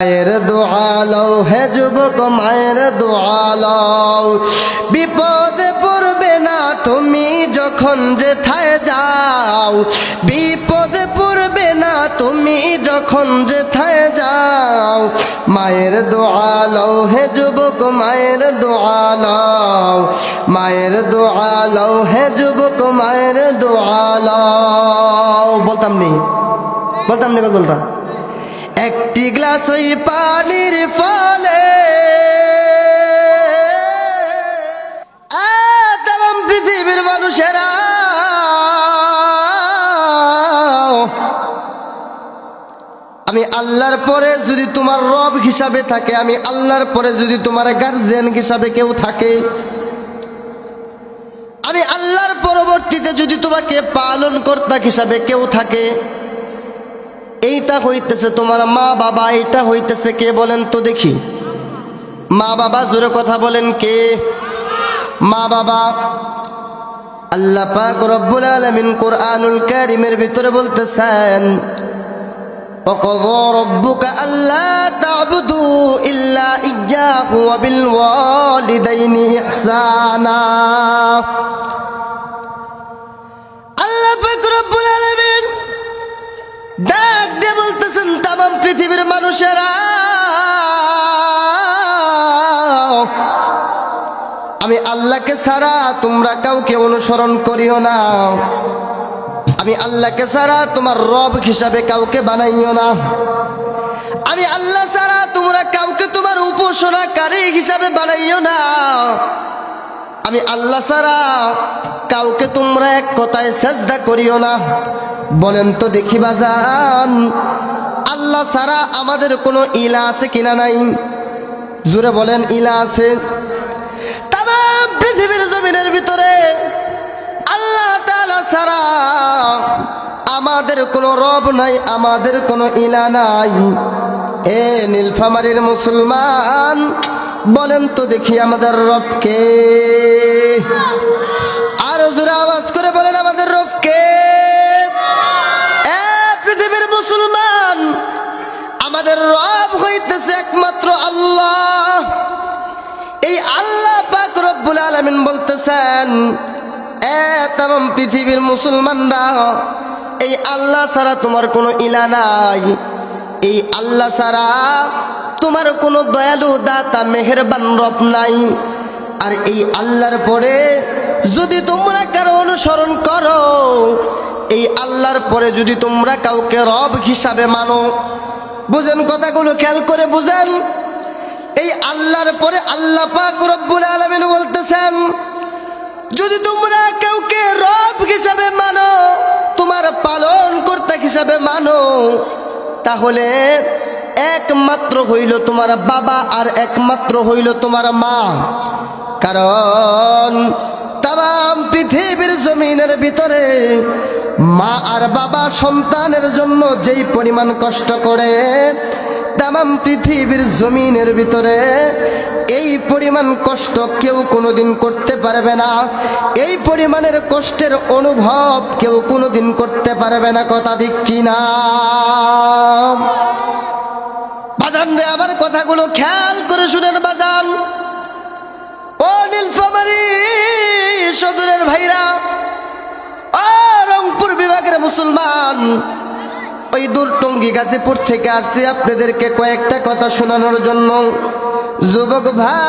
মায়ের দোয়া লও হে যুবক, মায়ের দোয়া লও। বিপদে পড়বে না তুমি যখন যেথায় যাও, বিপদে পড়বে না তুমি যখন যেথায় যাও। মায়ের দোয়া লও হে যুবক, মায়ের দোয়া লও। মায়ের দোয়া লও হে যুবক, মায়ের দোয়া লও। বলতাম নি গজলটা। একটি গ্লাস ওই পানির ফলে তাম পৃথিবীর মানুষেরা আমি আল্লাহর পরে যদি তোমার রব হিসাবে থাকে, আমি আল্লাহর পরে যদি তোমার গার্জিয়ান হিসাবে কেউ থাকে, আমি আল্লাহর পরবর্তীতে যদি তোমাকে পালন কর্তা হিসাবে কেউ থাকে, এইটা হইতেছে তোমার মা বাবা। এইটা হইতেছে কে বলেন তো দেখি? মা বাবা, জোরে কথা বলেন কে? মা বাবা। আল্লাহ পাক রব্বুল আলামিন কুরআনুল কারীমের ভিতরে বলতেছেন, ওয়াকাযা রাব্বুকা আল্লা তা'বুদু ইল্লা ইয়্যাহু ওয়া বিল ওয়ালিদাইনি ইহসানা। আল্লাহ পাক রব্বুল আলামিন ডাক দিয়ে বলতেছেন, তাম পৃথিবীর মানুষেরা আমি আল্লাহকে ছাড়া তোমরা কাউকে অনুসরণ করিও না। আমি আল্লাহকে ছাড়া তোমার রব হিসাবে কাউকে বানাইও না। আমি আল্লাহ ছাড়া তোমরা কাউকে তোমার উপাসনাকারী হিসাবে বানাইও না। আমি আল্লাহ ছাড়া কাউকে তোমরা এক কথায় সেজদা করিও না। বলেন তো দেখি বাজান, আল্লাহ ছাড়া আমাদের কোনো ইলা আছে কিনা নাই? জোরে বলেন, ইলা আছে? তামাম পৃথিবীর জমিনের ভিতরে আল্লাহ তাআলা ছাড়া আমাদের কোনো রব নাই, আমাদের কোনো ইলা নাই। এ নীলফামারীর মুসলমান, বলেন তো দেখি আমাদের রবকে? আরো জোরে আওয়াজ করে বলেন, আমাদের রবকে? পৃথিবীর মুসলমান, আমাদের রব হইতেছে একমাত্র আল্লাহ। এই আল্লাহ পাক রব্বুল আলামিন বলতেছেন, তাম পৃথিবীর মুসলমানরা, এই আল্লাহ ছাড়া তোমার কোনো ইলা নাই। এই আল্লাহ ছাড়া তোমার কোনো দয়ালু দাতা মেহেরবান রব নাই। আর এই আল্লাহর পরে যদি তোমরা কারো অনুসরণ করো, এই আল্লাহর পরে যদি তোমরা কাউকে রব হিসাবে মানো, বুঝেন কথাগুলো, খেয়াল করে বুঝেন। এই আল্লাহর পরে আল্লাহ পাক রব্বুল আলামিন বলতেছেন, যদি তোমরা কাউকে রব হিসাবে মানো, তোমার পালন কর্তা হিসাবে মানো, তাহলে একমাত্র হইল তোমার বাবা আর একমাত্র হইল তোমার মা। কারণ তাম পৃথিবীর জমিনের ভিতরে মা আর বাবা সন্তানের জন্য যেই পরিমাণ কষ্ট করে, তাম পৃথিবীর জমিনের ভিতরে এই পরিমাণ কষ্ট কেউ কোনোদিন করতে পারবে না। এই পরিমাণের কষ্টের অনুভব কেউ কোনোদিন করতে পারবে না। কথা ঠিক কিনা? বাজান রে, আমার কথাগুলো খেয়াল করে শুনেন বাজান। ও নীলফামারী সদরের ভাইরা, ও রংপুর বিভাগের মুসলমান, ওই দূর টঙ্গী গাজীপুর থেকে আসছি আপনাদেরকে কয়েকটা কথা শোনানোর জন্য। যুবক ভাই,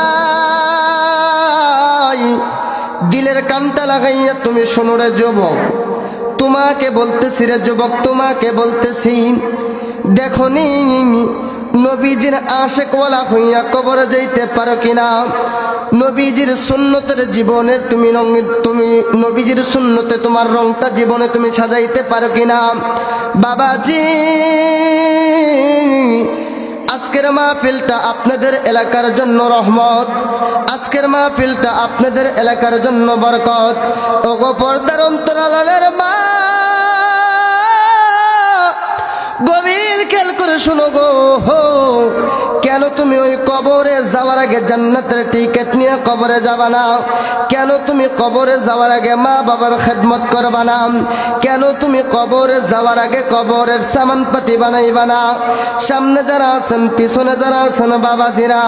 দিলের কানটা লাগাইয়া তুমি শোনো রে যুবক, তোমাকে বলতেছি রে যুবক, তোমাকে বলতেছি, দেখনি নবীজির আশিক ওয়ালা হইয়া কবরে যাইতে পারো কিনা? নবীজির সুন্নতের জীবনের তুমি নবীজির সুন্নতে তোমার রংটা জীবনে তুমি সাজাইতে পারো কিনা? বাবাজি, আজকের মাহফিলটা আপনাদের এলাকার জন্য রহমত, আজকের মাহফিলটা আপনাদের এলাকার জন্য বরকত। ওগো পর্দার অন্তরালের মা, গভীর খেয়াল করে শুনো গো, কেন তুমি ওই কবরে যাওয়ার আগে জান্নাতের টিকিট নিয়ে কবরে যাবা না? কেন তুমি কবরে যাওয়ার আগে মা বাবার খেদমত করবা না? কেন তুমি কবরে যাওয়ার আগে কবরের সামানপাতি বানাইবা না? সামনে যারা আছেন, পিছনে যারা আছেন বাবাজিরা,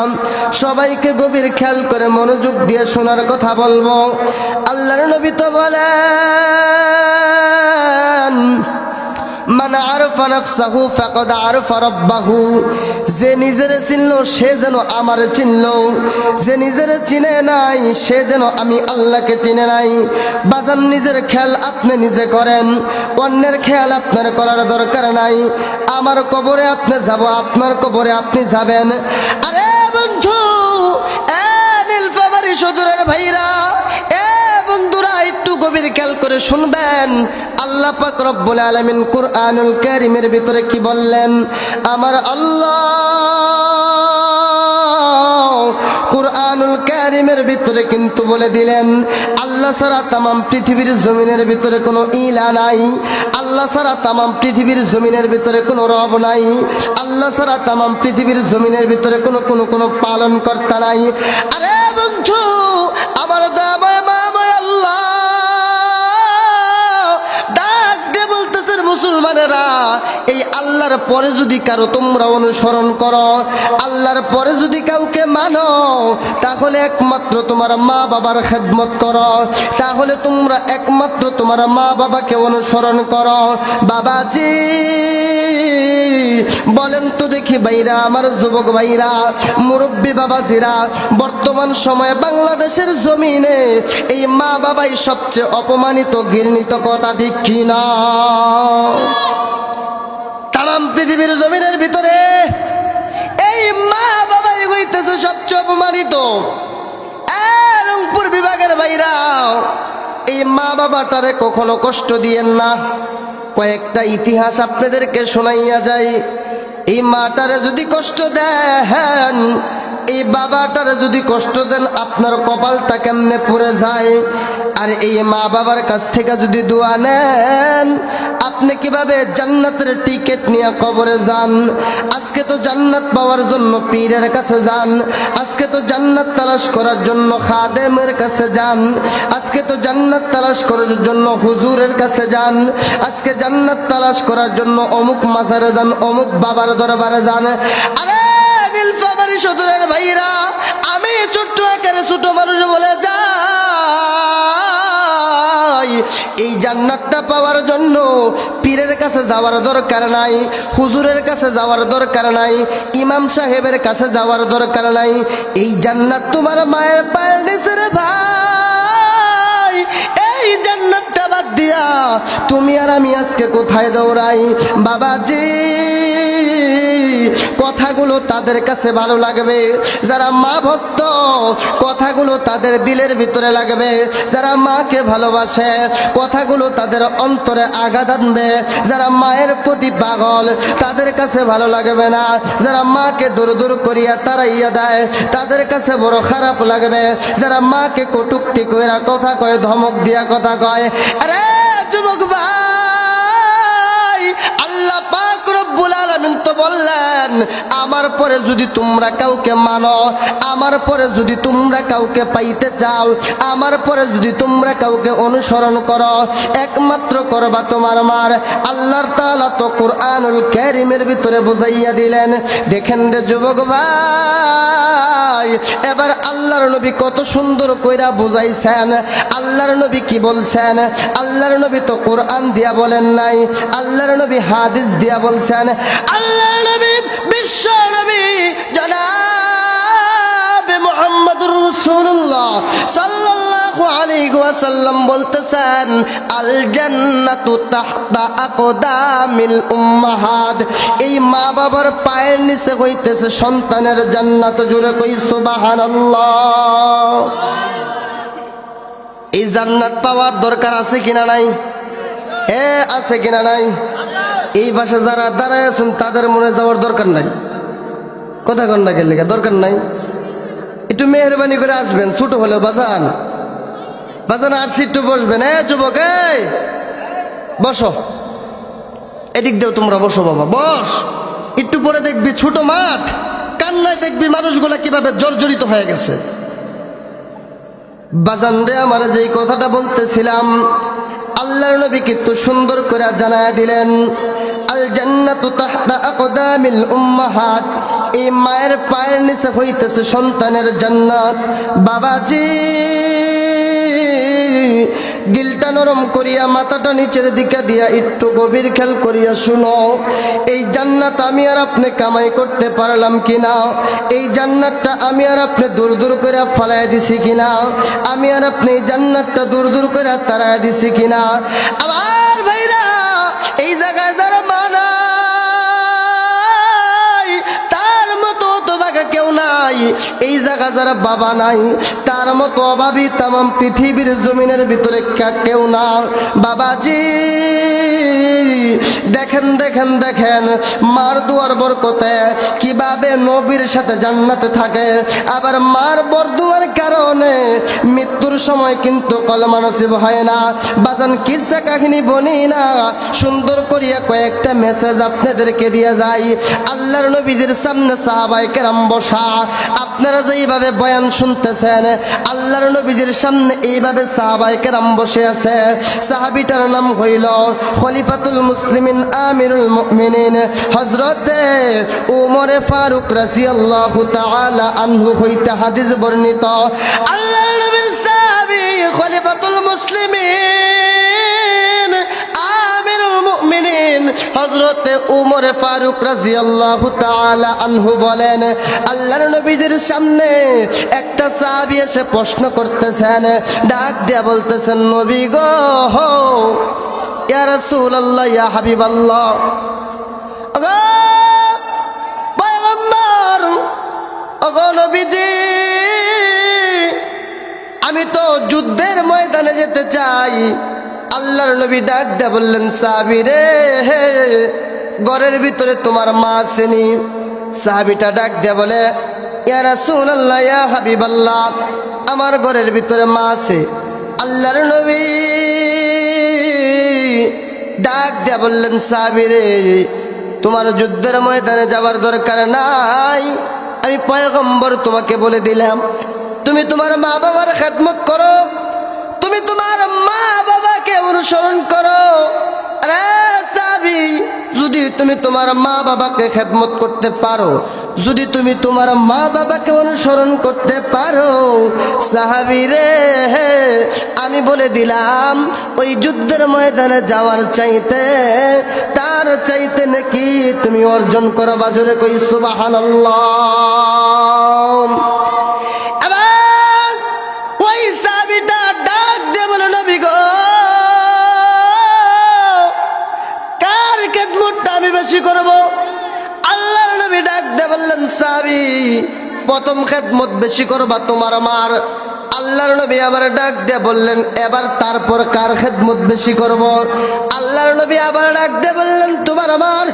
সবাইকে গভীর খেয়াল করে মনোযোগ দিয়ে শোনার কথা বলবো। আল্লাহর নবী তো বলেন, মান আরফা নাফসাহু ফাকাদ আরফা রাব্বাহু, যে নিজেরে চিনলো সে যেন আমারে চিনলো, যে নিজেরে চিনে নাই সে যেন আমি আল্লাহকে চিনে নাই। বাজান, নিজের খেয়াল আপনি নিজে করেন, অন্যের খেয়াল আপনার করার দরকার নাই। আমার কবরে আপনি যাব, আপনার কবরে আপনি যাবেন। আরে বন্ধু, এ নীলফামারী সদরের ভাইরা, এ বন্ধুরা, একটু গভীর খেয়াল করে শুনবেন। আল্লাহ পাক রব্বুল আলামিন কুরআনুল কারীমের ভিতরে কি বললেন? আমার আল্লাহ কুরআনুল কারীমের ভিতরে কিন্তু বলে দিলেন, আল্লাহ ছাড়া তামাম পৃথিবীর জমিনের ভিতরে কোনো ইলা নাই, আল্লাহ ছাড়া তামাম পৃথিবীর জমিনের ভিতরে কোনো রব নাই, আল্লাহ ছাড়া তামাম পৃথিবীর জমিনের ভিতরে কোনো পালন কর্তা নাই। আরে বন্ধু, আমার দয়াময় মাময় আল্লাহ ডাক দিয়ে বলতেছেন, মুসলমানেরা, এই আল্লাহর পরে যদি কারো তোমরা অনুসরণ করো, আল্লাহর পরে যদি কাউকে মানো, তাহলে একমাত্র তোমার মা বাবার খেদমত করো, তাহলে তোমরা একমাত্র তোমার মা বাবাকে অনুসরণ করো। বাবাজি বলেন তো দেখি ভাইরা, আমার যুবক ভাইরা, মুরব্বী বাবাজিরা, বর্তমান সময়ে বাংলাদেশের জমিনে এই মা বাবাই সবচেয়ে অপমানিত, ঘৃণিত, কথা ঠিক কিনা? তামাম পৃথিবীর জমিনের ভিতরে এই মা বাবাই হইতেছে সবচেয়ে অপমানিত। রংপুর বিভাগের ভাইরা, এই মা বাবাটারে কখনো কষ্ট দিয়েন না। কয়েকটা ইতিহাস আপনাদেরকে শোনাইয়া যায়। এই মাটারে যদি কষ্ট দেন, এই বাবাটারে যদি কষ্ট দেন, আপনার কপালটা কেমনে পুড়ে যায়। আর এই মা বাবার কাছ থেকে যদি দোয়া নেন, আপনি কিভাবে জান্নাতের টিকিট নিয়ে কবরে যান। আজকে তো জান্নাত পাওয়ার জন্য পীরের কাছে যান, আজকে তো জান্নাত তালাশ করার জন্য খাদেমের কাছে যান, আজকে তো জান্নাত তালাশ করার জন্য হুজুরের কাছে যান, আজকে জান্নাত তালাশ করার জন্য অমুক মাজারে যান, অমুক বাবার দরবারে যান। আরে নীলফামারী সদরের ভাইরা, আমি ছোট্ট আকারে ছোট মানুষ বলে যাই, এই জান্নাতটা পাওয়ার জন্য পীরের কাছে যাওয়ার দরকার নাই, হুজুরের কাছে যাওয়ার দরকার নাই, ইমাম সাহেবের কাছে যাওয়ার দরকার নাই। এই জান্নাত তোমার মায়ের পায়ের নিচে রে ভাই। এই জান্নাতটা বাদ দিয়া তুমি আর আমি আজকে কোথায় দৌড়াই? বাবাজি, কথাগুলো তাদের কাছে ভালো লাগবে যারা মা ভক্ত, কথাগুলো তাদের দিলের ভিতরে লাগবে যারা মাকে ভালোবাসে, কথাগুলো তাদের অন্তরে আঘাত আনবে যারা মায়ের প্রতি পাগল, তাদের কাছে ভালো লাগবে না। যারা মাকে দূর দূর করিয়া তাড়াইয়া দেয়, তাদের কাছে বড় খারাপ লাগবে। যারা মাকে কটূক্তি কইরা কথা কয়, ধমক দিয়া কথা কয়। আরে যুবক ভাই, আল্লাহ পাক রব্বুল আলামিন তো বললেন, আমার পরে যদি তোমরা কাউকে মানো, আমার পরে যদি তোমরা কাউকে পাইতে চাও, আমার পরে যদি তোমরা কাউকে অনুসরণ করো, একমাত্র করবা তোমার মার। আল্লাহর তাআলা তো কুরআনুল কারীমের ভিতরে বুঝাইয়া দিলেন। দেখেন রে যুবক ভাই, এবার আল্লাহর নবী কত সুন্দর কইরা বুঝাইছেন। আল্লাহর নবী কি বলছেন? আল্লাহর নবী তো কোরআন দিয়া বলেন নাই, আল্লাহর নবী হাদিস দিয়া বলছেন। আল্লাহর নবী, বিশ্ব নবী জনাবে মুহাম্মদুর রাসূলুল্লাহ সাল্লাল্লাহু আলাইহি ওয়াসাল্লাম বলতেছেন, আল জান্নাতু তাহতা আকদামিল উম্মাহাত। এই মা বাবার পায়ের নিচে হইতেছে সন্তানের জান্নাত। জোরে কই সুবহানাল্লাহ। এই জান্নাত পাওয়ার দরকার আছে কিনা নাই? আছে কিনা নাই? এই ভাষা যারা দাঁড়ায় আছেন তাদের মনে যাওয়ার দরকার নাই। কথা কন না গেলে দরকার নাই। একটু মেহরবানি করে আসবেন, ছোট হলেও বাজান বাজান আর একটু বসবেন। যুবক, বসো, এদিক দেও তোমরা, বসো বাবা, বস। একটু পরে দেখবি ছোট মাঠ, কান্নায় দেখবি মানুষগুলা কিভাবে জর্জরিত হয়ে গেছে। বাজান রে আমার যেই কথাটা বলতেছিলাম, আল্লাহর নবী কিন্তু সুন্দর করে জানায় দিলেন, আল জান্নাতু তাহতা আকদামিল উম্মাহাত, এই মায়ের পায়ের নিচে হইতেছে সন্তানের জান্নাত। বাবাজি দিলটা নরম করিয়া মাথাটা নিচের দিকে দিয়া একটু গভীর খেয়াল করিয়া শুনো, এই জান্নাত আমি আর আপনি কামাই করতে পারলাম কিনা, এই জান্নাতটা আমি আর আপনি দূর দূর করে ফালাই দিছি কিনা, আমি আর আপনি এই জান্নাতটা দূর দূর করে তাড়ায় দিছি কিনা। আবার ভাইরা এই জায়গায় যারা মানাই তার মতো তো বাগা কেউ নাই, এই জায়গা যারা বাবা নাই তার মতো অভাবী তামাম পৃথিবীর জমিনের ভিতরে কেউ না। বাবাজি দেখেন দেখেন দেখেন মার দুয়ার বরকতে কিভাবে নবীর সাথে জান্নাতে থাকে, আবার মার বরদুয়ার কারণে মৃত্যুর সময় কিন্তু কলমা নসিব হয় না। বাজান কিসা কাহিনী বলি না, সুন্দর করিয়া কয়েকটা মেসেজ আপনাদেরকে দিয়ে যাই। আল্লাহর নবীদের সামনে সাহাবায়ে কেরাম বসা, আপনারা যেইভাবে বয়ান শুনতেছেন আল্লাহর নবীজির সামনে এইভাবে সাহাবায়ে কেরাম বসে আছে। সাহাবীটার নাম হইল খলিফাতুল মুসলিমিন আমিরুল মুমিনিন হযরতে উমরে ফারুক রাদিয়াল্লাহু তাআলা আনহু হইতে হাদিস বর্ণিত। আল্লাহর নবীর সাহাবী খলিফাতুল মুসলিমিন আমিরুল মুমিনিন হযরতে উমরে ফারুক রাদিয়াল্লাহু তাআলা আনহু বলেন, আল্লাহর নবীজির সামনে একটা সাহাবী এসে প্রশ্ন করতেছেন, ডাক দিয়া বলতেছেন, নবী গো, ইয়া রাসূলুল্লাহ, ইয়া হাবিবাল্লাহ, ওগো পয়গম্বর, ওগো নবীজি, আমি তো যুদ্ধের ময়দানে যেতে চাই। আল্লাহর নবী ডাক দিয়া বললেন, সাহাবী রে, ঘরের ভিতরে তোমার মা আসেনি? সাহাবীটা ডাক দিয়া বলে, ইয়া রাসূলুল্লাহ, ইয়া হাবিবাল্লাহ, আমার ঘরের ভিতরে মা আছে। আল্লাহর নবী ডাক দিয়া বললেন, সাহাবী রে, তোমার যুদ্ধের ময়দানে যাবার দরকার নাই, আমি পয়গম্বর তোমাকে বলে দিলাম, তুমি তোমার মা বাবার খেদমত করো, তুমি তোমার মা বাবাকে অনুসরণ করো। আরে সাহাবী, যদি তুমি তোমার মা বাবাকে খেদমত করতে পারো, যদি তুমি তোমার মা বাবাকে অনুসরণ করতে পারো, সাহাবী রে, আমি বলে দিলাম, ওই যুদ্ধের ময়দানে যাওয়ার চাইতে তার চাইতে নাকি তুমি অর্জন করো। বাজরে কই সুবহানাল্লাহ। এবার ওই সাহাবীটা ডাক দিয়ে বলে, নবী গো, কার খেদমতটা আমি বেশি করব? আল্লাহর নবী ডাক দিয়ে বললেন, সাহাবী, প্রথম খেদমত বেশি করবা তোমার মার। আল্লাহর নবী আবার ডাক দিয়ে বললেন, এবার তারপর কার খেদমত বেশি করব? আল্লাহর নবী আবার ডাক দিয়ে বললেন, তোমার আমার।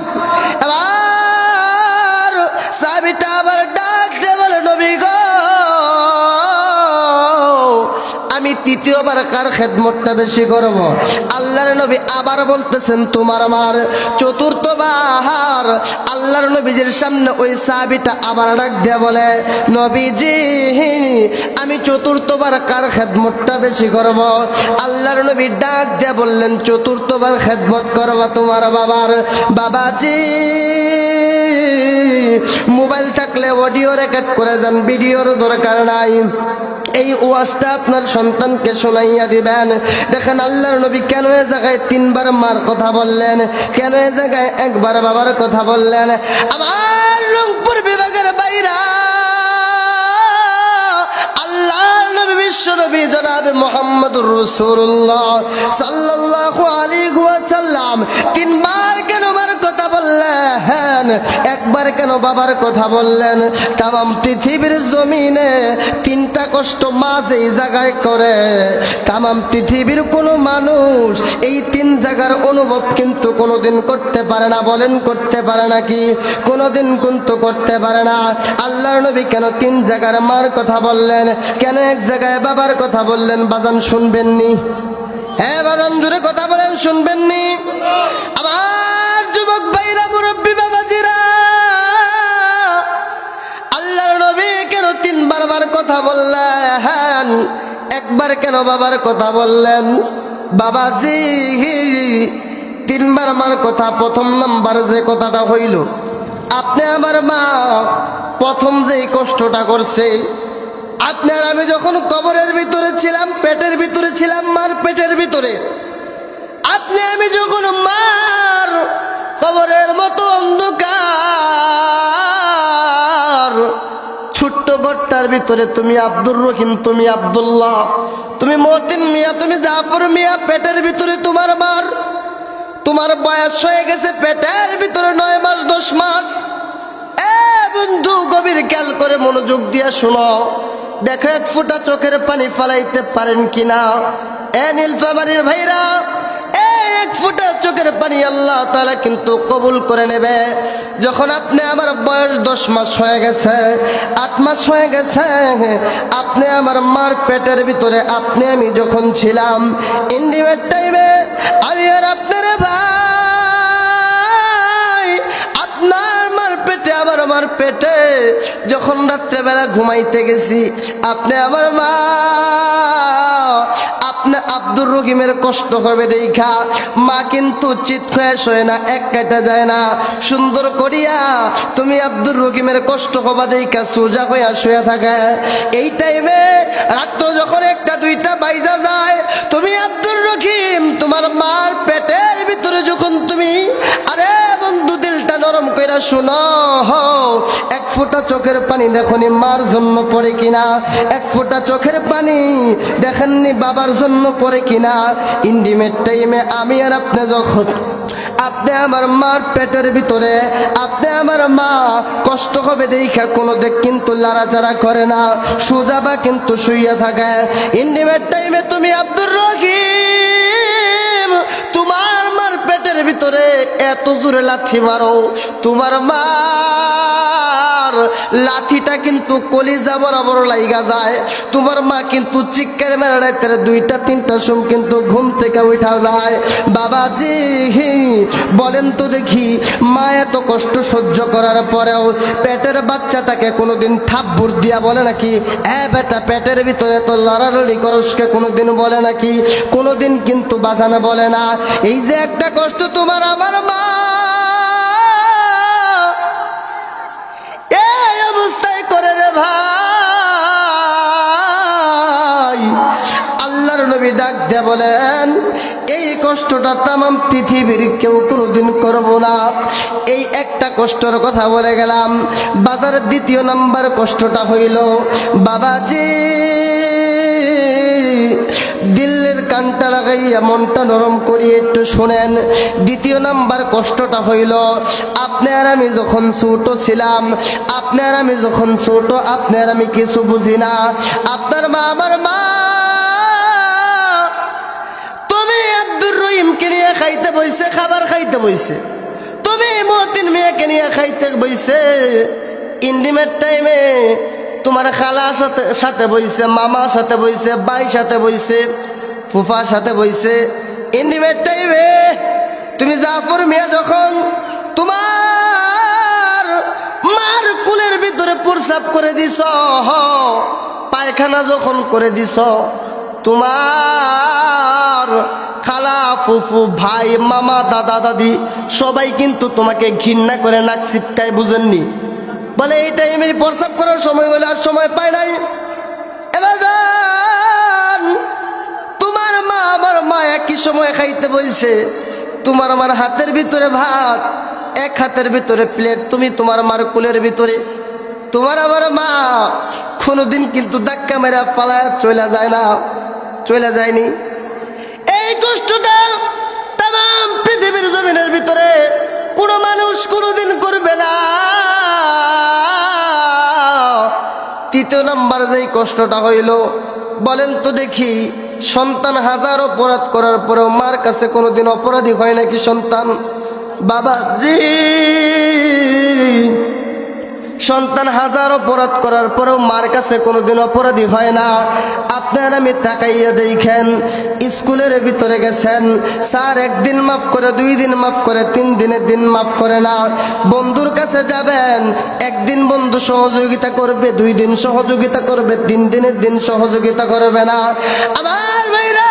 এবার সাহাবীটা আবার ডাক দিয়ে বলে, নবী গো, আমি তৃতীয়বার কার খেদমতটা বেশি করব? আল্লাহর নবী আবার বলতেছেন, তোমার আমার। চতুর্থবার আল্লাহর নবীজির সামনে ওই সাহাবীটা আবার ডাক দিয়ে বলে, নবীজি, আমি চতুর্থবার কার খেদমতটা বেশি করব? আল্লাহর নবী ডাক দিয়ে বললেন, চতুর্থবার খেদমত করবা তোমার বাবার। বাবাজি মোবাইল থাকলে অডিও রেকর্ড করে যান, ভিডিওর দরকার নাই। এই ওয়াজটা আপনার সন্তানকে শোনাইয়া দিবেন। দেখেন আল্লাহর নবী কেন এ জায়গায় তিনবার মার কথা বললেন, কেন এ জায়গায় একবার বাবার কথা বললেন। আমার রংপুর বিভাগের বাইরা আল্লাহর নবী বিশ্ব নবী জনাবে মুহাম্মদুর রাসূলুল্লাহ সাল্লাল্লাহু আলাইহি ওয়াসাল্লাম তিনবার কেন মার কথা বললেন, একবার কেন বাবার কথা বললেন? তাম পৃথিবীর জমিনে তিনটা কষ্ট মা যেই জায়গায় করে, তাম পৃথিবীর কোনো মানুষ এই তিন জায়গার অনুভব কিন্তু কোনোদিন করতে পারে না। বলেন করতে পারে নাকি? কোনোদিন কিন্তু করতে পারে না। আল্লাহর নবী কেন তিন জায়গার মার কথা বললেন, কেন এক জায়গায় বাবার কথা বললেন? বাজান শুনবেননি? হ্যাঁ বাজান, জুড়ে কথা বলেন, শুনবেননি? আমার যুবক ভাইরা, মুরব্বী বাবাজিরা, কথা বললেন, একবার কেন বাবার কথা বললেন? বাবাজি, 3 বার আমার কথা। প্রথম নাম্বার যে কথাটা হইল, আপনি আমার মা প্রথম যেই কষ্টটা করছে, আপনার আমি যখন কবরের ভিতরে ছিলাম, পেটের ভিতরে ছিলাম, মার পেটের ভিতরে, আপনি আমি যখন মার কবরের মতো অন্ধকার ছোট্ট ঘরটার ভিতরে, তুমি আব্দুর রহিম, তুমি আব্দুল্লাহ, তুমি মতিন মিয়া, তুমি জাফর মিয়া, পেটের ভিতরে তোমার মার, তোমার বয়স হয়ে গেছে পেটের ভিতরে 9 মাস 10 মাস। বন্ধু, গভীর খেয়াল করে মনোযোগ দিয়া শোনো, দেখো 1 ফোঁটা চোখের পানি ফালাইতে পারেন কিনা। নীলফামারীর ভাইরা, 1 ফোঁটা চোখের পানি আল্লাহ তাআলা কিন্তু কবুল করে নেবে। যখন আপনি আমার বয়স 10 মাস হয়ে গেছে, 8 মাস হয়ে গেছে, আপনি আমার মার পেটের ভিতরে, আপনি আমি যখন ছিলাম, ইন্ডিমের টাইমে আমি আর আপনার ভাই, আপনার মার পেটে, আমার মার পেটে যখন রাত্রেবেলা ঘুমাইতে গেছি, আপনি আমার মা, আপনি আব্দুর রহিমের কষ্ট হবে দেখা মা কিন্তু চিৎ হয়ে শোয় না, এক কাটা যায় না, সুন্দর করিয়া তুমি আব্দুর রহিমের কষ্ট হবা দেখা সোজা হইয়া শুয়ে থাকে। এই টাইমে রাত্র যখন 1টা 2টা বাইজা যায়, তুমি আব্দুর রহিম তোমার মার পেটের ভিতরে যখন তুমি, আরে বন্ধু দিলটা নরম কইরা শুনো, 1 ফোঁটা চোখের পানি দেখনি মার জন্য পড়ে কিনা, 1 ফোঁটা চোখের পানি দেখেননি বাবার জন্য পড়ে কিনা। ইন্ডিমেট টাইমে আমি আর আপনি যখন, আপনি আমার মার পেটের ভিতরে, আপনি আমার মা কষ্ট হবে দেখা কোনো দিক কিন্তু লাড়াচাড়া করে না, সোজা বা কিন্তু শুইয়া থাকে। ইন্ডিমেট টাইমে তুমি আব্দুর রহিম তোমার মার পেটের ভিতরে এত জোরে লাথি মারো, তোমার মার লাথিটা কিন্তু কলিজা বরাবর লাইগা যায়, তোমার মা কিন্তু চিৎকার মেরে রাতের 2টা 3টা সময় কিন্তু ঘুম থেকে উঠা যায়। বাবাজি, বলেন তো দেখি, মা এত কষ্ট সহ্য করার পরেও পেটের বাচ্চাটাকে কোনোদিন থাপ্পড় দিয়া বলে নাকি, বেটা পেটের ভিতরে তো লড়ালড়ি করসকে কোনোদিন বলে নাকি? কোনোদিন কিন্তু বাজানো বলে না। এই যে একটা কষ্ট তোমার আমার মা এই অবস্থায় করে রে ভাই, আল্লাহর নবী ডাক দিয়ে বলেন, এই কষ্টটা তামাম পৃথিবীর কেউ কোনোদিন করবো না। এই একটা কষ্টের কথা বলে গেলাম। বাজারের 2য় নাম্বার কষ্টটা হইল, বাবাজি দিলের কানটা লাগাইয়া মনটা নরম করিয়ে একটু শোনেন। 2য় নাম্বার কষ্টটা হইল, আপনার আমি যখন ছোট ছিলাম, আপনার আমি যখন ছোট, আপনার আমি কিছু বুঝি না, আপনার মা আমার মা, তুমি আব্দুর রহিমকে নিয়ে খাইতে বইছে, খাবার খাইতে বইছে, তুমি মতিন মেয়েকে নিয়ে খাইতে বইছে। ইন্ডিমেট টাইমে তোমার খালার সাথে বইছে, মামার সাথে বইছে, ভাই সাথে বইছে, ফুফার সাথে বইছে। ইন্ডিমেট টাইমে তুমি জাফর মিয়া যখন তোমার মার কুলের ভিতরে প্রসাব করে দিছ, পায়খানা যখন করে দিছ, তোমার খালা ফুফু ভাই মামা দাদা দাদি সবাই কিন্তু তোমাকে ঘৃণা করে নাক চিপকায়, বুঝেননি? বলে এই টাইমে প্রসাব করার সময় হলে আর সময় পায় নাই। এবার তোমার মা আমার মা একই সময় খাইতে বলছে, তোমার আমার হাতের ভিতরে ভাত, 1 হাতের ভিতরে প্লেট, তুমি তোমার মার কুলের ভিতরে, তোমার আমার মা কোনোদিন কিন্তু ধাক্কা মেরা পালায় চলে যায় না, চলে যায়নি। এই কষ্টটা তাম পৃথিবীর জমিনের ভিতরে কোনো মানুষ কোনোদিন করবে না। 3য় নাম্বার যেই কষ্টটা হইল, বলেন তো দেখি, সন্তান 1000 অপরাধ করার পরেও মার কাছে কোনোদিন অপরাধী হয় নাকি সন্তান? বাবাজি, সন্তান হাজার অপরাধ করার পরেও মার কাছে কোনোদিন অপরাধী হয় না। আপনার আমি তাকাইয়া দেখেন, স্কুলের ভিতরে গেছেন, স্যার একদিন মাফ করে, 2 দিন মাফ করে, 3 দিনের দিন মাফ করে না। বন্ধুর কাছে যাবেন, একদিন বন্ধু সহযোগিতা করবে, 2 দিন সহযোগিতা করবে, 3 দিনের দিন সহযোগিতা করবে না। আমার ভাইরা,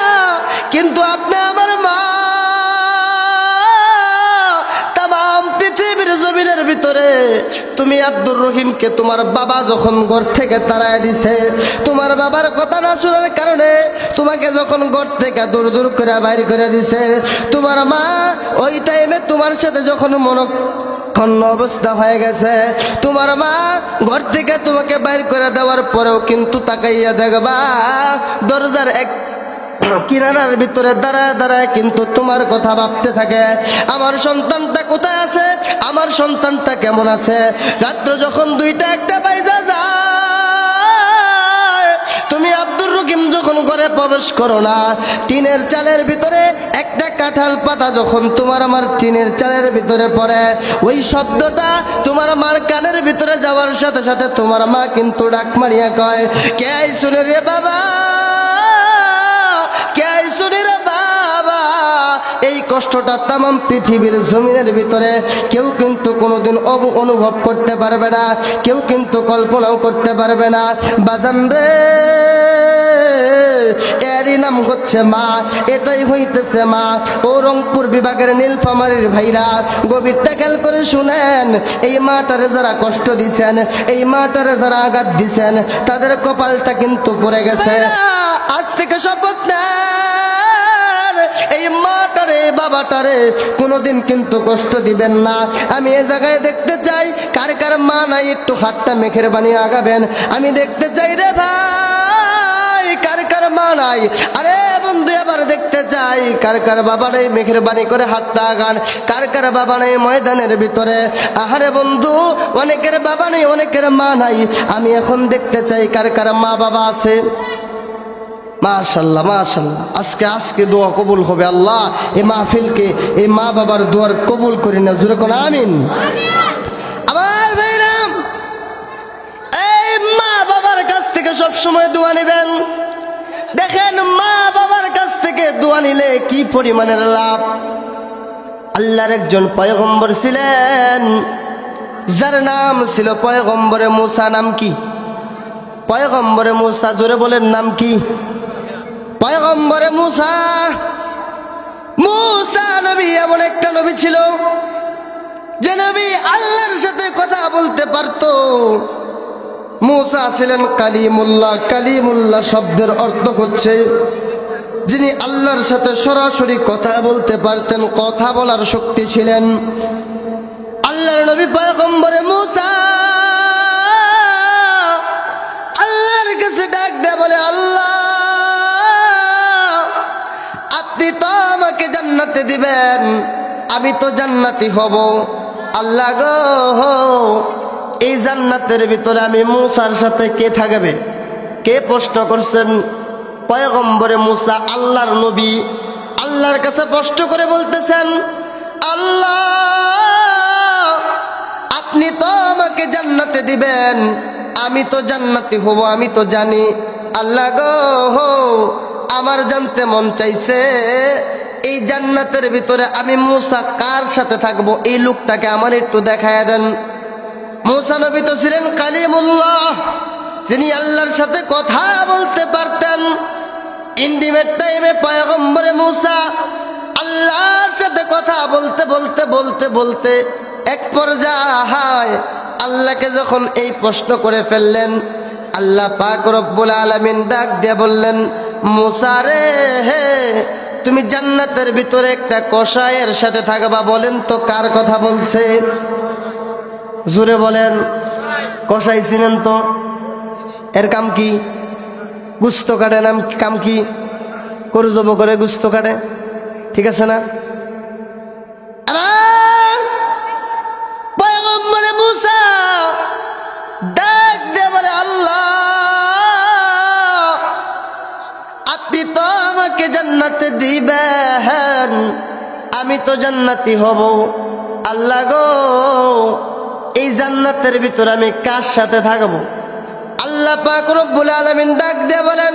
কিন্তু আপনি আমার মা, তাম পৃথিবীর জমিনের ভিতরে তুমি আব্দুর রহিমকে তোমার বাবা যখন ঘর থেকে তাড়ায় দিছে, তোমার বাবার কথা না শোনার কারণে তোমাকে যখন ঘর থেকে দূর দূর করে বাইর করে দিছে, তোমার মা ওই টাইমে তোমার সাথে যখন খন্ন অবস্থা হয়ে গেছে, তোমার মা ঘর থেকে তোমাকে বাইর করে দেওয়ার পরেও কিন্তু তাকাইয়া দেখবা দরজার এক কিনারার ভিতরে দাঁড়ায় দাঁড়ায় কিন্তু তোমার কথা ভাবতে থাকে, আমার সন্তানটা কোথায় আছে, আমার সন্তানটা কেমন আছে। রাত্র যখন 2টা 1টা বাজে যায়, তুমি আব্দুর রহিম যখন ঘরে প্রবেশ করো না, টিনের চালের ভিতরে একটা কাঁঠাল পাতা যখন তোমার আমার টিনের চালের ভিতরে পড়ে, ওই শব্দটা তোমার মার কানের ভিতরে যাওয়ার সাথে সাথে তোমার মা কিন্তু ডাক মারিয়া কয়, কে শুনে রে বাবা, কে শুনে রে বাবা। এই কষ্টটা তাম পৃথিবীর জমিনের ভিতরে কেউ কিন্তু কোনোদিন অনুভব করতে পারবে না, কেউ কিন্তু কল্পনাও করতে পারবে না। বাজান রে, এরই নাম হচ্ছে মা, এটাই হইতেছে মা। ও রংপুর বিভাগের নীলফামারীর ভাইরা, গভীরটা খেয়াল করে শুনেন, এই মাটারে যারা কষ্ট দিছেন, এই মাটারে যারা আঘাত দিছেন, তাদের কপালটা কিন্তু পড়ে গেছে। আজ থেকে শপথ নেন, এই মাটারে বাবাটারে কোনোদিন কিন্তু কষ্ট দিবেন না। আমি এ জায়গায় দেখতে চাই কার কার মা নাই, একটু হাতটা মেখের বানিয়ে আগাবেন। আমি দেখতে চাই রে ভাই, কার কার মা নাই। আরে বন্ধু, এবার দেখতে চাই কার কার বাবা নেই, মেঘের বাণী করে হাতটা আগান। কার কার বাবা নেই ময়দানের ভিতরে। আহারে বন্ধু, অনেকের বাবা নেই, অনেকের মা নাই। আমি এখন দেখতে চাই কার কার মা বাবা আছে। মাশাআল্লাহ মাশাআল্লাহ, আজকে দোয়া কবুল হবে। আল্লাহ এই মাহফিলকে, এই মা বাবার দোয়ার কবুল করে না, জোরে কোন আমিন। আমার ভাইরাম, এই মা বাবার কাছ থেকে সব সময় দোয়া নেবেন। দেখেন মা বাবার কাছ থেকে দোয়া নিলে কি পরিমাণের লাভ। আল্লাহর একজন পয়গম্বর ছিলেন, যার নাম ছিল পয়গম্বরে মুসা। নাম কি? পয়গম্বরে মুসা। জোরে বলেন নাম কি? পয়গম্বরে মুসা। মুসা নবী এমন একটা নবী ছিল যে নবী আল্লাহর সাথে কথা বলতে পারত। মুসা ছিলেন কালিমুল্লাহ। কালিমুল্লাহ শব্দের অর্থ হচ্ছে যিনি আল্লাহর সাথে সরাসরি কথা বলতে পারতেন, কথা বলার শক্তি ছিলেন। আল্লাহর নবী পয়গম্বরে মুসা আল্লাহর কাছে ডাক দেয়া বলে, আল্লাহ আপনি তো আমাকে জান্নাতে দিবেন, আমি তো জান্নাতি হব। আল্লাহ গো, এই জান্নাতের ভিতরে আমি মুসার সাথে কে থাকবে? কে প্রশ্ন করছেন? পয়গম্বরে মুসা আল্লাহর নবী আল্লাহর কাছে প্রশ্ন করে বলতেছেন, আল্লাহ আপনি তো আমাকে জান্নাতে দিবেন, আমি তো জান্নাতি হব, আমি তো জানি। আল্লাহ গো, আমার জানতে মন চাইছে এই জান্নাতের ভিতরে আমি মুসা কার সাথে থাকবো, এই লোকটাকে আমার একটু দেখায় দেন। মুসা নবী তো ছিলেন কালিমুল্লাহ, যিনি আল্লাহর সাথে কথা বলতে পারতেন। ইন্টিমেট টাইমে পয়গম্বরে মুসা আল্লাহর সাথে কথা বলতে বলতে বলতে বলতে এক পর্যায়ে আল্লাহকে যখন এই প্রশ্ন করে ফেললেন, আল্লাহ পাক রব্বুল আলামিন ডাক দিয়ে বললেন, মুসা রে, হে তুমি জান্নাতের ভিতরে একটা কসাইয়ের সাথে থাকবা। বলেন তো কার কথা বলছে? জোরে বলেন। কসাই ছিলেন তো, এর কাম কি? গুস্ত কাটে। নাম কাম কি? গরু জব করে গুস্ত কাটে, ঠিক আছে না? পয়গম্বরে মুসা ডাক দিয়ে বলে, আল্লাহ আপনি তো আমাকে জান্নাতে দিবেন, আমি তো জান্নাতি হব। আল্লাহ গো, এই জান্নাতের ভিতরে আমি কার সাথে থাকবো? আল্লাহ পাক রব্বুল আলামিন ডাক দিয়ে বলেন,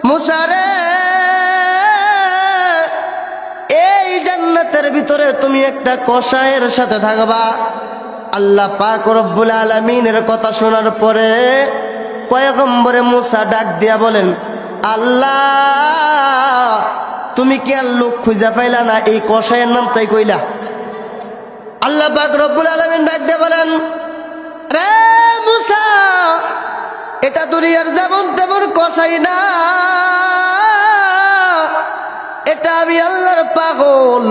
মুসা রে, এই জান্নাতের ভিতরে তুমি একটা কসাইয়ের সাথে থাকবা। আল্লাহ পাক রব্বুল আলামিনের কথা শোনার পরে পয়গম্বরে মুসা ডাক দিয়া বলেন, আল্লাহ তুমি কি আর লোক খুঁজা পাইলা না? এই কসাইয়ের নাম তাই কইলা? আল্লাহ পাক রব্বুল আলামিন ডাক দিয়ে বলেন, রে মুসা, এটা দুনিয়ার যেমন তেমন কসাই না, এটা আমি আল্লাহর পাগল,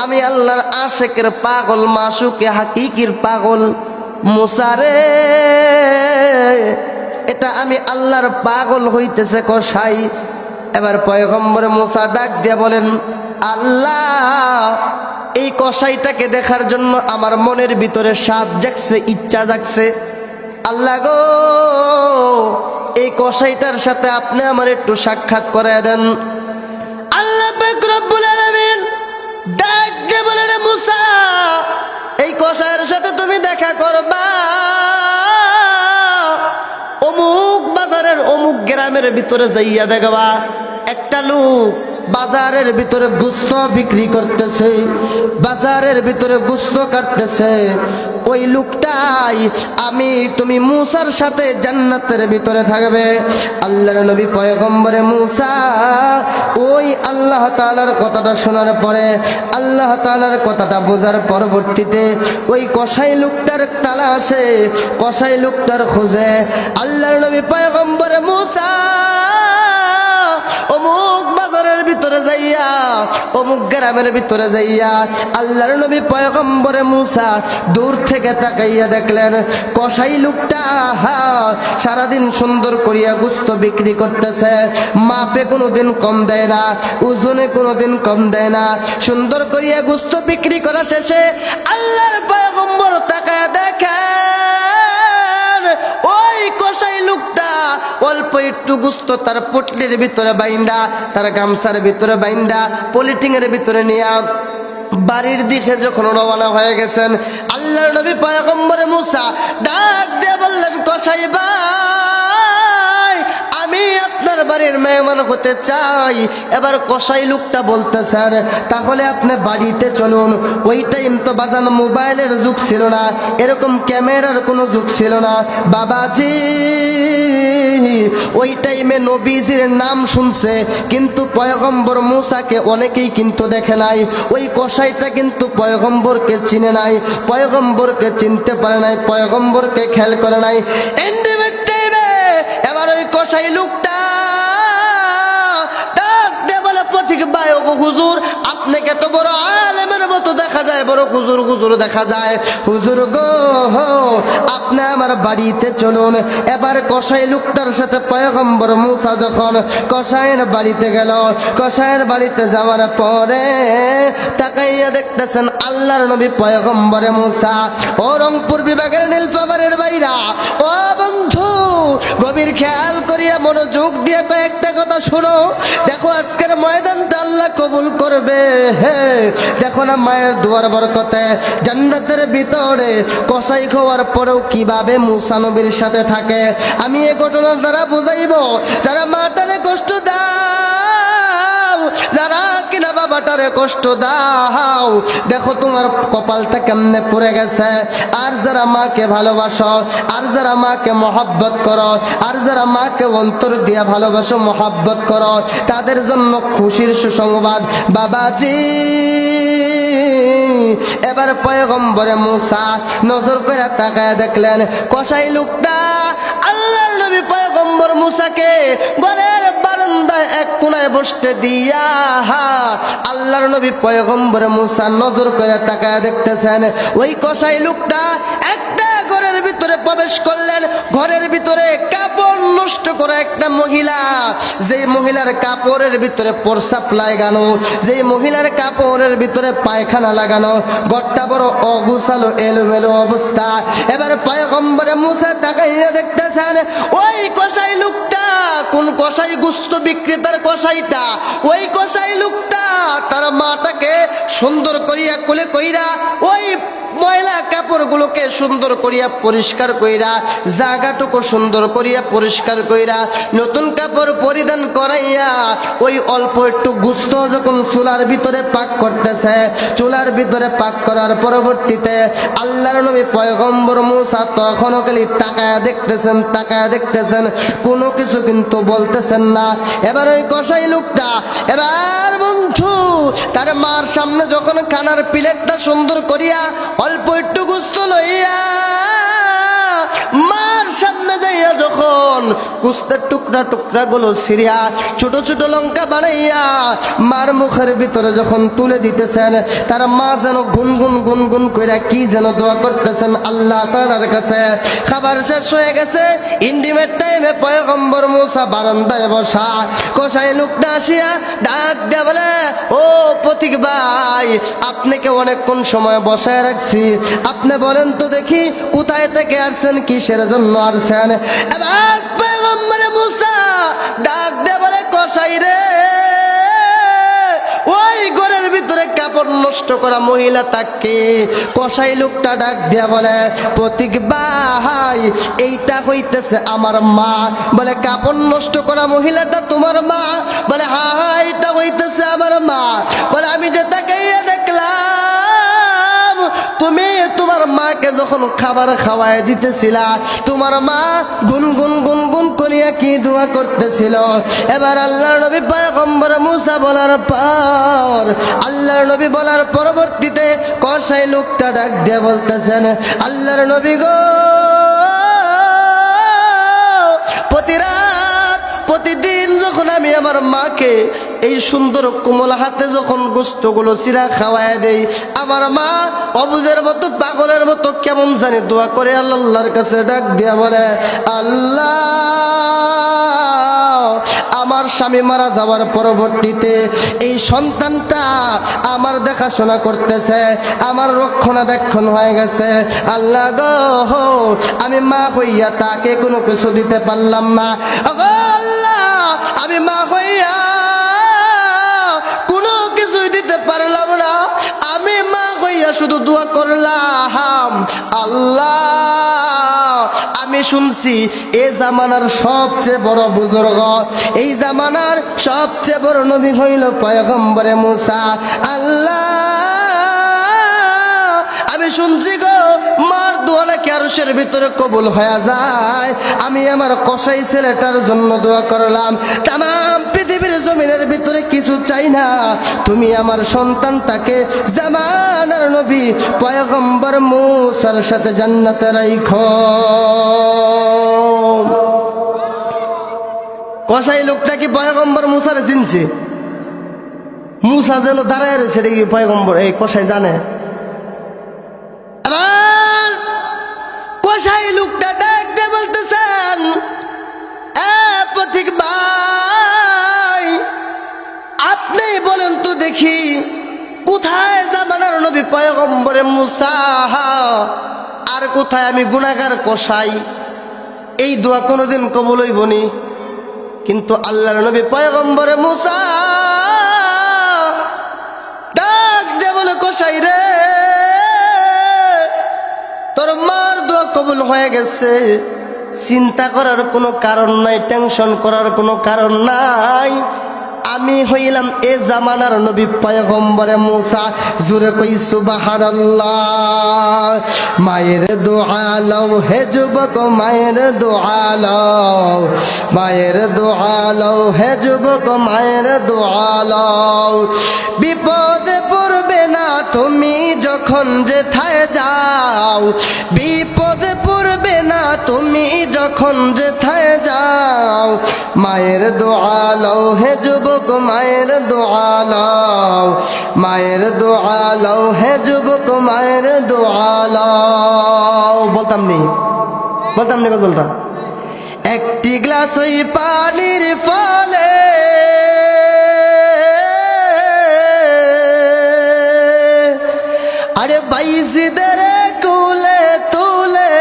আমি আল্লাহর আশেকের পাগল, মাসুকে হাকিকির পাগল। মুসা রে, এটা আমি আল্লাহর পাগল হইতেছে কসাই। এবার পয়গম্বর মুসা ডাক দিয়ে বলেন, আল্লাহ এই কসাইটাকে দেখার জন্য আমার মনের ভিতরে স্বাদ জাগছে, ইচ্ছা জাগছে। আল্লাহ গো, এই কসাইটার সাথে আপনি আমার একটু সাক্ষাৎ করে দেন। আল্লাহ পাক রব্বুল আলামিন ডাক দিয়ে বলেন, মুসা, এই কসাইয়ের সাথে তুমি দেখা করবা অমুক বাজারের অমুক গ্রামের ভিতরে যাইয়া দেখবা একটা লোক বাজারের ভিতরে গোস্ত বিক্রি করতেছে, বাজারের ভিতরে গোস্ত কাটতেছে। ওই লোকটাই আমি, তুমি মুসার সাথে জান্নাতের ভিতরে থাকবে। আল্লাহর নবী পয়গম্বরে মুসা ওই আল্লাহ তাআলার কথাটা শোনার পরে, আল্লাহ তাআলার কথাটা বোঝার পরবর্তীতে ওই কসাই লোকটার তালাশে, কসাই লোকটার খোঁজে আল্লাহর নবী পয়গম্বরে মুসা অমুক বাজারের ভিতরে যাইয়া, অমুক গ্রামের ভিতরে যাইয়া আল্লাহর নবী পয়গম্বরে মুসা দূর থেকে তাকাইয়া দেখলেন কসাই লোকটা সারাদিন সুন্দর করিয়া গোস্ত বিক্রি করতেছে, মাপে কোনোদিন কম দেয় না, ওজনে কোনোদিন কম দেয় না, সুন্দর করিয়া গোস্ত বিক্রি করা শেষে আল্লাহর পয়গম্বর তাকায়া দেখেন ওই কসাই লোকটা অল্প একটু গোস্ত তার পুটলির ভিতরে বাইন্দা, তার গামছার ভিতরে বাইন্দা, পলিথিনের ভিতরে নিয়া বাড়ির দিকে যখন রওনা হয়ে গেছেন, আল্লাহর নবী পয়গম্বরে মুসা ডাক দিয়ে বললেন, কসাই ভাই, আমি আপনার বাড়ির মেহমান হতে চাই। এবার কসাই লোকটা বলতেছেন, তাহলে আপনি বাড়িতে চলুন। ওই টাইম তো বাজানো মোবাইলের যুগ ছিল না, এরকম ক্যামেরার কোনো যুগ ছিল না বাবাজি। ওই টাইমে নবীজির নাম শুনছে, কিন্তু পয়গম্বর মুসাকে অনেকেই কিন্তু দেখে নাই। ওই কসাইটা কিন্তু পয়গম্বরকে চিনে নাই, পয়গম্বরকে চিনতে পারে নাই, পয়গম্বরকে খেয়াল করে নাই। এন্ডিমেট টাইমে এবার ওই কসাই লোকটা ডাক দিয়ে বলে, পথিক ভাই, ও হুজুর, আপনাকে তো বড় আলেমের মতো দেখা যায়, বড় হুজুর হুজুর দেখা যায়। হুজুর গো, আপনি আমার বাড়িতে চলুন। এবার কসাই লোকটার সাথে পয়গম্বর মুসা যখন কসাইয়ের বাড়িতে গেল, কসাইয়ের বাড়িতে যাওয়ার পরে তাকাইয়া দেখতেছেন আল্লাহর নবী পয়গম্বরে মুসা। ও রংপুর বিভাগের নীলফামারীর বাইরা, ও বন্ধু, গভীর খেয়াল করিয়া মনোযোগ দিয়ে কয়েকটা কথা শোনো। দেখো আজকের ময়দানটা আল্লাহ কবুল করবে। দেখো না মায়ের দুয়ার বরকতে জান্নাতের ভিতরে কসাই খাওয়ার পরেও কিভাবে মুসা নবীর সাথে থাকে। আমি এই ঘটনার দ্বারা বুঝাইব, যারা মাটারে কষ্ট দাও, যারা কিনা বাবাটারে কষ্ট দাও, দেখো তোমার কপালটা কেমনে পড়ে গেছে। আর যারা মাকে ভালোবাসো, আর যারা মাকে মহব্বত করো, আর যারা মাকে অন্তর দিয়া ভালোবাসো, মহব্বত করো, তাদের জন্য খুশির সুসংবাদ বাবাজি। এবার পয়গম্বরে মুসা নজর করে তাকায় দেখলেন কসাই লোকটা আল্লাহর নবী পয়গম্বর মুসাকে ঘরের বারান্দায় এক কোনায় বসতে দিয়া আল্লাহর নবী পয়গম্বর মুসা নজর করে তাকায় দেখতেছেন ওই কসাই লোকটা একটা ঘরের ভিতরে প্রবেশ করলেন। ঘরের ভিতরে কাপড় নষ্ট করে একটা মহিলা, যেই মহিলার কাপড়ের ভিতরে প্রস্রাব লাগানো, যেই মহিলার কাপড়ের ভিতরে পায়খানা লাগানো, ঘরটা বড় অগুছালো এলোমেলো অবস্থা। এবার পয়গম্বরে মুসা তাকাইয়া দেখতেছেন ওই কসাই লোকটা, কোন কসাই, গুস্ত বিক্রেতার কসাইটা, ওই কসাই লোকটা তার মাটাকে সুন্দর করিয়া কোলে কইরা ওই ময়লা কাপড়গুলোকে সুন্দর করিয়া পরিষ্কার কইরা, জায়গাটুকু সুন্দর করিয়া পরিষ্কার কইরা নতুন কাপড় পরিধান করাইয়া ওই অল্প একটু গুস্ত যখন চুলার ভিতরে পাক করতেছে, চুলার ভিতরে পাক করার পরবর্তীতে আল্লাহর নবী পয়গম্বর মুসা তখনও খালি তাকায়া দেখতেছেন, কোনো কিছু কিন্তু বলতেছেন না। এবার ওই কসাই লোকটা এবার বন্ধু তার মার সামনে যখন খানার প্লেটটা সুন্দর করিয়া অল্প একটু গুস্ত লইয়া মার সামনে যাইয়া যখন গুস্তের টুকরা গুলো ছিঁড়িয়া ছোট ছোট লঙ্কা বানাইয়া মার মুখের ভিতরে যখন তুলে দিতেছেন, তার মা যেন গুনগুন কইরা কি যেন দোয়া করতেছেন আল্লাহ তাআলার কাছে। খাবার শেষ হয়ে গেছে, ইন্ডিমের টাইমে পয়গম্বর মুসা বারান্দায় বসা, কসাই লোকটা আসিয়া ডাক দেয়া বলে, ও পথিক ভাই, আপনাকে অনেকক্ষণ সময় বসায় রাখছি, আপনি বলেন তো দেখি কোথায় থেকে আসছেন, কিসের জন্য আসছেন? এবার পয়গম্বর মুসা ডাক দেয়া বলে, কসাই রে, ওই ঘরের ভিতরে কাপড় নষ্ট করা মহিলাটাকে। কসাই লোকটা ডাক দিয়া বলে, পথিক ভাই, এইটা হইতেছে আমার মা। বলে, কাপড় নষ্ট করা মহিলাটা তোমার মা? বলে, হ্যাঁ, এটা হইতেছে আমার মা। বলে, আমি যে তাকাইয়া দেখলাম তুমি তোমার মাকে যখন খাবার খাওয়াই দিতেছিলা, তোমার মা গুনগুন করিয়া কি দোয়া করতেছিল। এবার আল্লাহর নবী পয়গম্বর মুসা বলার পর, আল্লাহর নবী বলার পরবর্তীতে কসাই লোকটা ডাক দিয়ে বলতেছেন, আল্লাহর নবী গো, প্রতিদিন যখন আমি আমার মাকে এই সুন্দর কোমল হাতে যখন গোস্তগুলো চিরা খাওয়ায় দেই, আমার মা অবুজের মতো পাগলের মতো কেমন জানি দোয়া করে আল্লাহর কাছে ডাক দিয়া বলে, আল্লাহ, আমার স্বামী মারা যাওয়ার পরবর্তীতে এই সন্তানটা আমার দেখাশোনা করতেছে, আমার রক্ষণাবেক্ষণ হয়ে গেছে। আল্লাহ গো, আমি মা হইয়া তাকে কোনো কিছু দিতে পারলাম না। আল্লাহ, আমি মা হইয়া কোনো কিছুই দিতে পারলাম না, আমি মা হইয়া শুধু দোয়া করলাম। আল্লাহ, আমি শুনছি এই জামানার সবচেয়ে বড় বুজুর্গ, এই জামানার সবচেয়ে বড় নবী হইল পয়গম্বরে মুসা। আল্লাহ, আমি শুনছি গো, মার দোয়া নাকি আরশের ভিতরে কবুল হয়ে যায়। আমি আমার কসাই ছেলেটার জন্য দোয়া করলাম, তামাম পৃথিবীর জমিনের ভিতরে কিছু চাই না, তুমি আমার সন্তানটাকে জামানার নবী পয়গম্বর মুসার সাথে জান্নাতে রাখো। কসাই লোকটা কি পয়গম্বর মুসার চিনছে? মুসা যেন দাঁড়ায় রয়েছে, এটা কি পয়গম্বর এই কসাই জানে? আবার কসাই লোকটা ডাক দিয়ে বলতেছেন, পথিক ভাই, আপনি বলেন তো দেখি কোথায় জামানার নবী পয়গম্বরে মুসা আর কোথায় আমি গুনাহগার কসাই? এই দোয়া কোনোদিন কবুল হইবনি। কিন্তু আল্লাহর নবী পয়গম্বরে মুসা ডাক দিয়ে বলে, কসাই রে, তোর মার দোয়া কবুল হয়ে গেছে, চিন্তা করার কোনো কারণ নাই, টেনশন করার কোনো কারণ নাই। আমি হইলাম এ জামানার নবী পয়গম্বরে মুসা। জোরে কই সুবহানাল্লাহ। মায়ের দোয়া লও হে যুবক, মায়ের দোয়া লও, মায়ের দোয়া লও হে যুবক, মায়ের দোয়া লও। বিপদে পড়বে না তুমি যখন যেথায় যাও, বিপদে পড়বে না তুমি যখন যেথায় যাও। মায়ের দোয়া লও হে যুবক, মায়ের দোয়া লও, মায়ের দোয়া লও হে যুবক, মায়ের দোয়া লও। বলতাম নি গজলটা। একটি গ্লাস ওই পানির ফলে আরে বাইজিদের কুলে তুলে,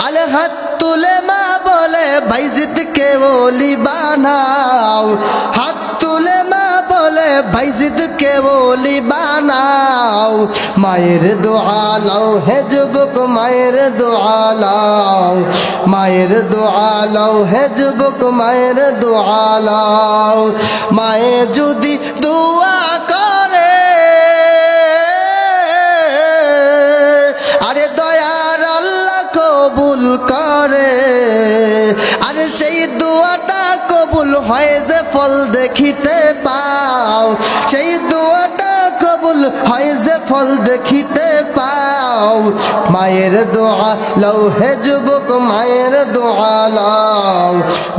আলে হাত তুলে মা বলে বাইজিদকে ওলি বানাও, হাত তুলে মা বলে ভাইজিদকে বলি বানাও, মায়ের দোয়া লাও হে যুবক মায়ের দোয়া লাও, মায়ের দোয়া লাও হে যুবক মায়ের দোয়া লাও। মায়ে যদি দোয়া করে আরে দয়ার আল্লাহ কবুল করে, আরে সেই দোয়াটা কবুল হয় যে ফল দেখিতে পাও, সেই দোয়াটা কবুল হয় যে ফল দেখিতে পাও। মায়ের দোয়া লও হে যুবক মায়ের দোয়া লও,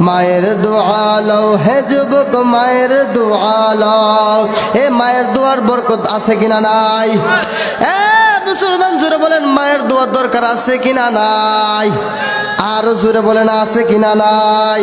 মায়ের দোয়া লও হে যুবক মায়ের দোয়া লও। এ মায়ের দোয়ার বরকত আছে কিনা নাই? মুসলমান জোরে বলেন মায়ের দোয়ার দরকার আছে কিনা নাই? আর জোরে বলেন আছে কিনা নাই?